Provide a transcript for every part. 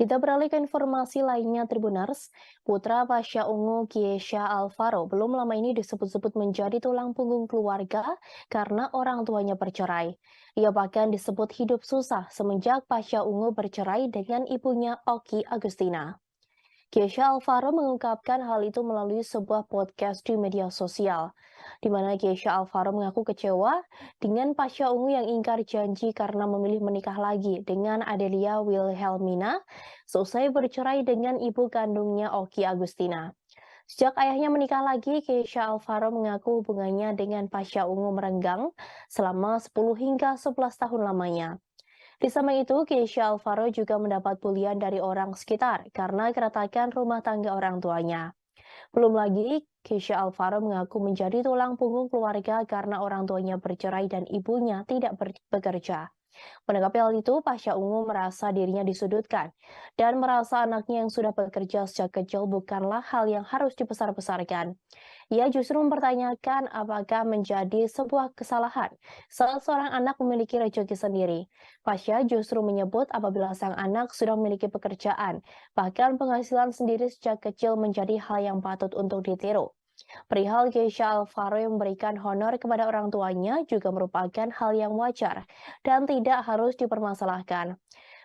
Kita beralih ke informasi lainnya, Tribuners. Putra Pasha Ungu Kiesha Alvaro belum lama ini disebut-sebut menjadi tulang punggung keluarga karena orang tuanya bercerai. Ia bahkan disebut hidup susah semenjak Pasha Ungu bercerai dengan ibunya Oki Agustina. Kesha Alvaro mengungkapkan hal itu melalui sebuah podcast di media sosial, di mana Kesha Alvaro mengaku kecewa dengan Pasha Ungu yang ingkar janji karena memilih menikah lagi dengan Adelia Wilhelmina seusai bercerai dengan ibu kandungnya Oki Agustina. Sejak ayahnya menikah lagi, Kesha Alvaro mengaku hubungannya dengan Pasha Ungu merenggang selama 10 hingga 11 tahun lamanya. Di samping itu, Kesha Alvaro juga mendapat bulian dari orang sekitar karena keretakan rumah tangga orang tuanya. Belum lagi, Kesha Alvaro mengaku menjadi tulang punggung keluarga karena orang tuanya bercerai dan ibunya tidak bekerja. Menanggapi hal itu, Pasha Ungu merasa dirinya disudutkan dan merasa anaknya yang sudah bekerja sejak kecil bukanlah hal yang harus dibesar-besarkan. Ia justru mempertanyakan apakah menjadi sebuah kesalahan saat seorang anak memiliki rezeki sendiri. Pasha justru menyebut apabila sang anak sudah memiliki pekerjaan, bahkan penghasilan sendiri sejak kecil menjadi hal yang patut untuk ditiru. Perihal Kesha Alvaro yang memberikan honor kepada orang tuanya juga merupakan hal yang wajar dan tidak harus dipermasalahkan.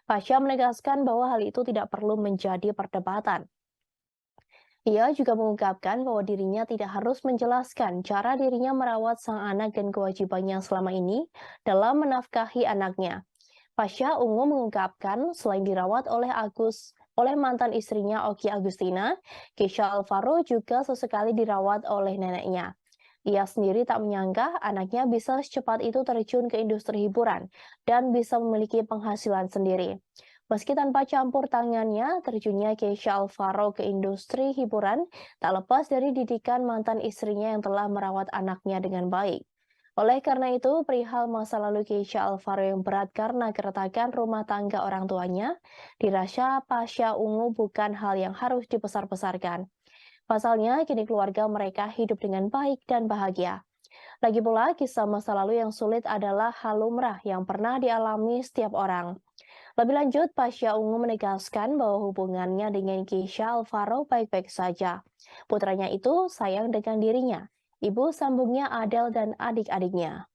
Pasha menegaskan bahwa hal itu tidak perlu menjadi perdebatan. Ia juga mengungkapkan bahwa dirinya tidak harus menjelaskan cara dirinya merawat sang anak dan kewajibannya selama ini dalam menafkahi anaknya. Pasha Ungu mengungkapkan selain dirawat oleh mantan istrinya Oki Agustina, Kesha Alvaro juga sesekali dirawat oleh neneknya. Ia sendiri tak menyangka anaknya bisa secepat itu terjun ke industri hiburan dan bisa memiliki penghasilan sendiri. Meski tanpa campur tangannya, terjunnya Kesha Alvaro ke industri hiburan tak lepas dari didikan mantan istrinya yang telah merawat anaknya dengan baik. Oleh karena itu, perihal masa lalu Kesha Alvaro yang berat karena keretakan rumah tangga orang tuanya, dirasa Pasha Ungu bukan hal yang harus dibesar-besarkan. Pasalnya, kini keluarga mereka hidup dengan baik dan bahagia. Lagi pula, kisah masa lalu yang sulit adalah hal lumrah yang pernah dialami setiap orang. Lebih lanjut, Pasha Ungu menegaskan bahwa hubungannya dengan Kesha Alvaro baik-baik saja. Putranya itu sayang dengan dirinya. Ibu sambungnya Adel dan adik-adiknya.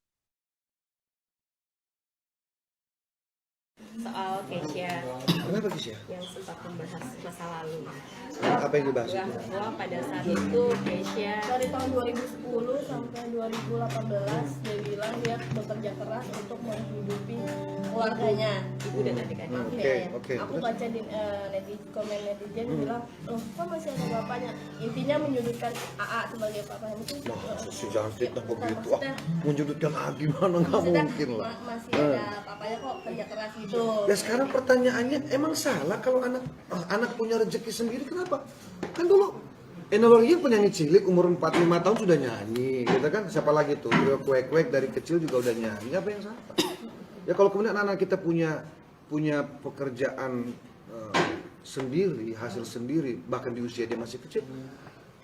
Soal Kesha Kenapa Kesha? yang sempat membahas masa lalu, Apa yang dibahas? bahwa pada saat itu Kesha Dari tahun 2010 sampai 2018 dia bilang dia bekerja keras untuk menghidupi keluarganya. ibu dan adik-adiknya. Oke. Aku Terus? baca di komen netizen bilang, loh kok masih ada bapaknya? Intinya menyudutkan AA sebagai papanya. Mungkin Sih jangan fitnah bukan, begitu. maksudnya- Menjudutkan gimana? Nggak maksudnya mungkin lah. masih ada papanya kok kerja keras gitu. Ya sekarang pertanyaannya, emang salah kalau anak punya rezeki sendiri, kenapa? Kan dulu Ennologi penyanyi cilik umur 45 tahun sudah nyanyi, gitu kan? Siapa lagi tuh? Trio Kuek-Kuek dari kecil juga udah nyanyi. Apa yang salah? Ya kalau kemudian anak kita punya pekerjaan sendiri, hasil sendiri, bahkan di usia dia masih kecil,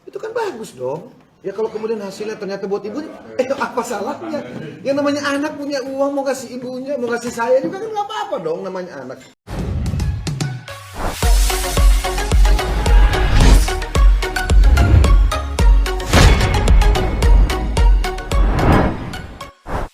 itu kan bagus dong. Ya kalau kemudian hasilnya ternyata buat ibunya, apa salahnya? Yang namanya anak punya uang mau kasih ibunya, mau kasih saya juga kan nggak apa-apa dong namanya anak.